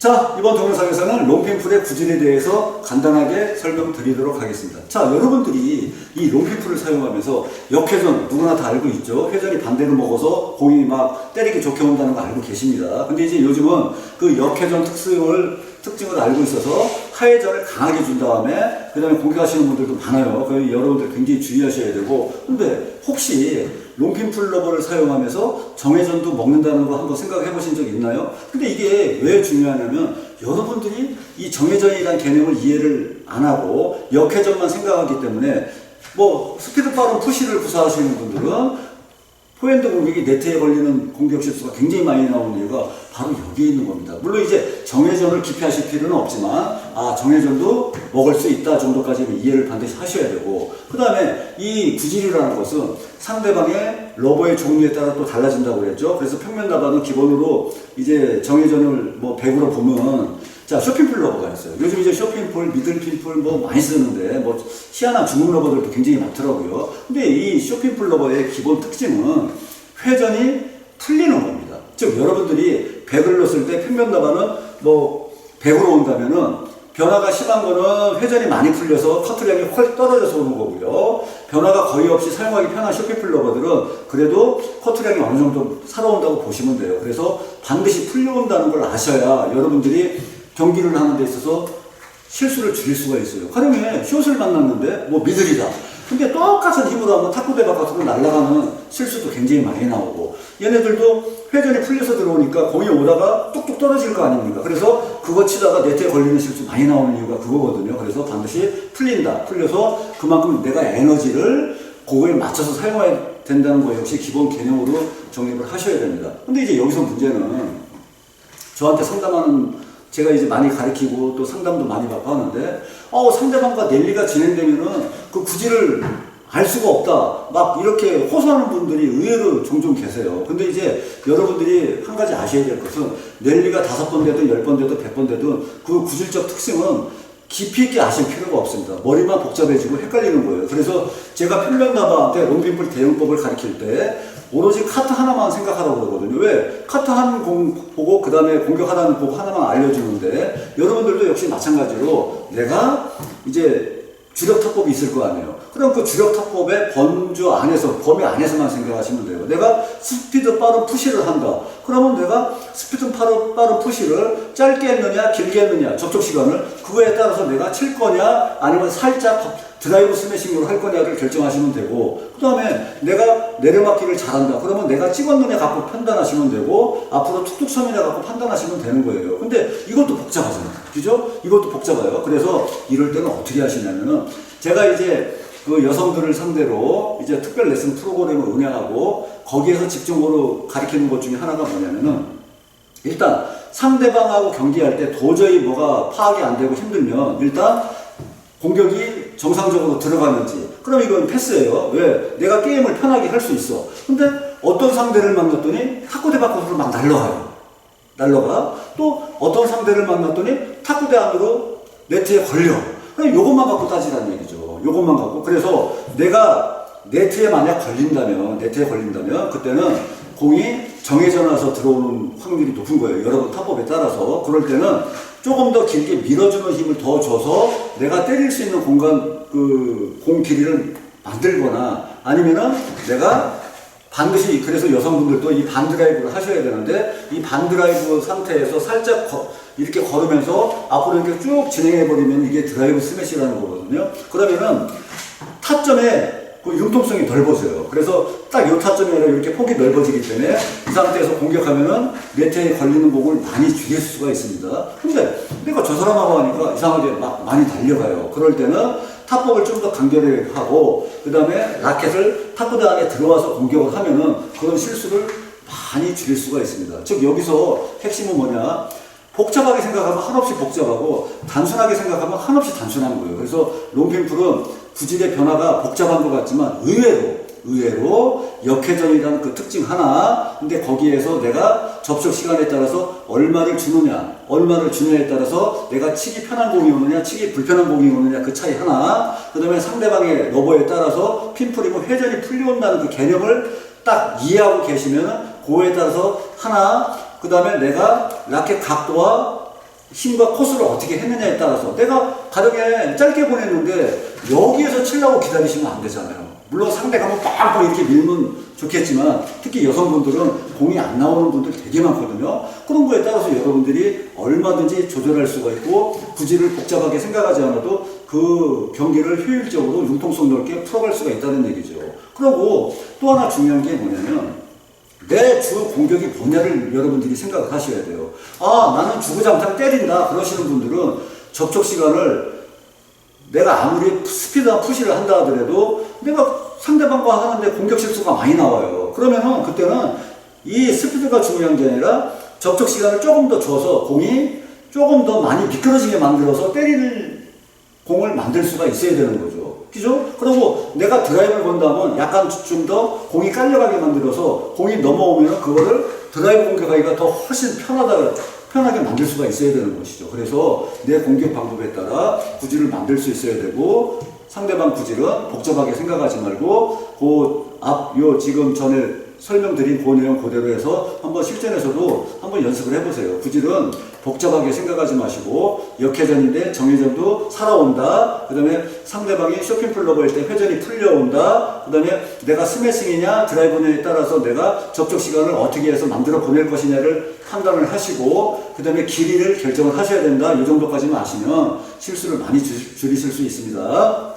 자, 이번 동영상에서는 롱핀풀의 구질에 대해서 간단하게 설명드리도록 하겠습니다. 자, 여러분들이 이 롱핀풀을 사용하면서 역회전 누구나 다 알고 있죠. 회전이 반대로 먹어서 공이 막 때리기 좋게 온다는 거 알고 계십니다. 근데 이제 요즘은 그 역회전 특징을 알고 있어서 하회전을 강하게 준 다음에 그 다음에 공격하시는 분들도 많아요. 여러분들 굉장히 주의하셔야 되고, 근데 혹시 롱핀풀 러버를 사용하면서 정회전도 먹는다는 거 한번 생각해 보신 적 있나요? 근데 이게 왜 중요하냐면 여러분들이 이 정회전이라는 개념을 이해를 안 하고 역회전만 생각하기 때문에 뭐 스피드 빠른 푸시를 구사하시는 분들은 포핸드 공격이 네트에 걸리는 공격 실수가 굉장히 많이 나오는 이유가 바로 여기에 있는 겁니다. 물론 이제 정회전을 깊이 하실 필요는 없지만 정회전도 먹을 수 있다 정도까지는 이해를 반드시 하셔야 되고, 그 다음에 이 구질이라는 것은 상대방의 러버의 종류에 따라 또 달라진다고 그랬죠. 그래서 평면 나바는 기본으로 이제 정회전을 뭐 100으로 보면, 자, 쇼핀풀 러버가 있어요. 요즘 이제 쇼핀풀, 미들핀풀 뭐 많이 쓰는데 뭐 희한한 중국 러버들도 굉장히 많더라고요. 근데 이 쇼핀풀 러버의 기본 특징은 회전이 풀리는 겁니다. 즉 여러분들이 100을 넣었을 때 평면 나바는 뭐 100으로 온다면은 변화가 심한 거는 회전이 많이 풀려서 커트량이 훨 떨어져서 오는 거고요. 변화가 거의 없이 사용하기 편한 쇼핀풀 러버들은 그래도 커트량이 어느 정도 살아온다고 보시면 돼요. 그래서 반드시 풀려온다는 걸 아셔야 여러분들이 경기를 하는 데 있어서 실수를 줄일 수가 있어요. 가령에 숏을 만났는데 뭐 미들이다. 근데 똑같은 힘으로 하면 탁구대 바깥으로 날아가는 실수도 굉장히 많이 나오고, 얘네들도 회전이 풀려서 들어오니까 공이 오다가 뚝뚝 떨어질 거 아닙니까? 그래서 그거 치다가 네트에 걸리는 실수 많이 나오는 이유가 그거거든요. 그래서 반드시 풀린다. 풀려서 그만큼 내가 에너지를 그거에 맞춰서 사용해야 된다는 거 역시 기본 개념으로 정립을 하셔야 됩니다. 근데 이제 여기서 문제는 저한테 상담하는, 제가 이제 많이 가르치고 또 상담도 많이 받고 하는데, 상대방과 랠리가 진행되면은 그 구질을 알 수가 없다, 막 이렇게 호소하는 분들이 의외로 종종 계세요. 근데 이제 여러분들이 한 가지 아셔야 될 것은 랠리가 5번 되든 10번 되든 100번 되든 그 구질적 특징은 깊이 있게 아실 필요가 없습니다. 머리만 복잡해지고 헷갈리는 거예요. 그래서 제가 평면 나바한테 롱핀풀 대응법을 가르칠 때 오로지 카트 하나만 생각하라고 그러거든요. 왜? 카트 한 공 보고 그 다음에 공격하라는 법 하나만 알려주는데, 여러분들도 역시 마찬가지로 내가 이제 주력 타법이 있을 거 아니에요. 그럼 그 주력 타법의 범주 안에서, 범위 안에서만 생각하시면 돼요. 내가 스피드 빠른 푸시를 한다. 그러면 내가 스피드 빠른 푸시를 짧게 했느냐 길게 했느냐 접촉 시간을 그거에 따라서 내가 칠 거냐 아니면 살짝 드라이브 스매싱으로 할 거냐를 결정하시면 되고, 그 다음에 내가 내려막기를 잘한다. 그러면 내가 찍었느냐 갖고 판단하시면 되고, 앞으로 툭툭 서느냐 갖고 판단하시면 되는 거예요. 근데 이것도 복잡하잖아요. 그죠? 이것도 복잡해요. 그래서 이럴 때는 어떻게 하시냐면은, 제가 이제 그 여성들을 상대로 이제 특별 레슨 프로그램을 운영하고 거기에서 집중적으로 가르치는 것 중에 하나가 뭐냐면은, 일단 상대방하고 경기할 때 도저히 뭐가 파악이 안 되고 힘들면 일단 공격이 정상적으로 들어가는지, 그럼 이건 패스예요. 왜? 내가 게임을 편하게 할 수 있어. 근데 어떤 상대를 만났더니 탁구대 밖으로 막 날라가. 또 어떤 상대를 만났더니 탁구대 안으로 네트에 걸려. 그럼 요것만 갖고 따지라는 얘기죠. 요것만 갖고. 그래서 내가 네트에 만약 걸린다면 그때는 공이 정해져 나서 들어오는 확률이 높은 거예요. 여러분 타법에 따라서. 그럴 때는 조금 더 길게 밀어주는 힘을 더 줘서 내가 때릴 수 있는 공간, 공 길이를 만들거나, 아니면은 내가 반드시, 그래서 여성분들도 이 반드라이브를 하셔야 되는데, 이 반드라이브 상태에서 살짝 이렇게 걸으면서 앞으로 이렇게 쭉 진행해버리면 이게 드라이브 스매시라는 거거든요. 그러면은 타점에 그 융통성이 넓어져요. 그래서 딱 이 타점이 아니라 이렇게 폭이 넓어지기 때문에 이 상태에서 공격하면은 네트에 걸리는 공을 많이 줄일 수가 있습니다. 근데 내가 저 사람하고 하니까 이상하게 막 많이 달려가요. 그럴 때는 탑법을 좀 더 간결하게 하고, 그 다음에 라켓을 탁구대 안에 들어와서 공격을 하면은 그런 실수를 많이 줄일 수가 있습니다. 즉 여기서 핵심은 뭐냐? 복잡하게 생각하면 한없이 복잡하고, 단순하게 생각하면 한없이 단순한 거예요. 그래서 롱핀풀은 구질의 변화가 복잡한 것 같지만 의외로 역회전이라는 그 특징 하나, 근데 거기에서 내가 접촉 시간에 따라서 얼마를 주느냐에 따라서 내가 치기 편한 공이 오느냐 치기 불편한 공이 오느냐 그 차이 하나, 그 다음에 상대방의 러버에 따라서 핀풀이면 회전이 풀려온다는 그 개념을 딱 이해하고 계시면 그거에 따라서 하나, 그 다음에 내가 라켓 각도와 힘과 코스를 어떻게 했느냐에 따라서 내가 가령에 짧게 보냈는데 여기에서 치려고 기다리시면 안 되잖아요. 물론 상대가 뭐 빵빵 이렇게 밀면 좋겠지만 특히 여성분들은 공이 안 나오는 분들 되게 많거든요. 그런 거에 따라서 여러분들이 얼마든지 조절할 수가 있고 구질을 복잡하게 생각하지 않아도 그 경기를 효율적으로 융통성 넓게 풀어갈 수가 있다는 얘기죠. 그리고 또 하나 중요한 게 뭐냐면 내 주 공격이 뭐냐를 여러분들이 생각을 하셔야 돼요. 아, 나는 주구장창 때린다 그러시는 분들은 접촉 시간을 내가 아무리 스피드한 푸시를 한다 하더라도 내가 상대방과 하는데 공격 실수가 많이 나와요. 그러면은 그때는 이 스피드가 중요한 게 아니라 접촉 시간을 조금 더 줘서 공이 조금 더 많이 미끄러지게 만들어서 때릴 공을 만들 수가 있어야 되는 거죠. 그죠? 그리고 내가 드라이브를 건다면 약간 좀 더 공이 깔려가게 만들어서 공이 넘어오면 그거를 드라이브 공격하기가 더 훨씬 편하게 만들 수가 있어야 되는 것이죠. 그래서 내 공격 방법에 따라 구질을 만들 수 있어야 되고 상대방 구질은 복잡하게 생각하지 말고 지금 전에 설명드린 그 내용 그대로 해서 한번 실전에서도 한번 연습을 해보세요. 구질은 복잡하게 생각하지 마시고 역회전인데 정회전도 살아온다. 그 다음에 상대방이 쇼핑 플러버일 때 회전이 풀려온다. 그 다음에 내가 스매싱이냐 드라이브냐에 따라서 내가 접촉 시간을 어떻게 해서 만들어 보낼 것이냐를 판단을 하시고 그 다음에 길이를 결정을 하셔야 된다. 이 정도까지만 아시면 실수를 많이 줄이실 수 있습니다.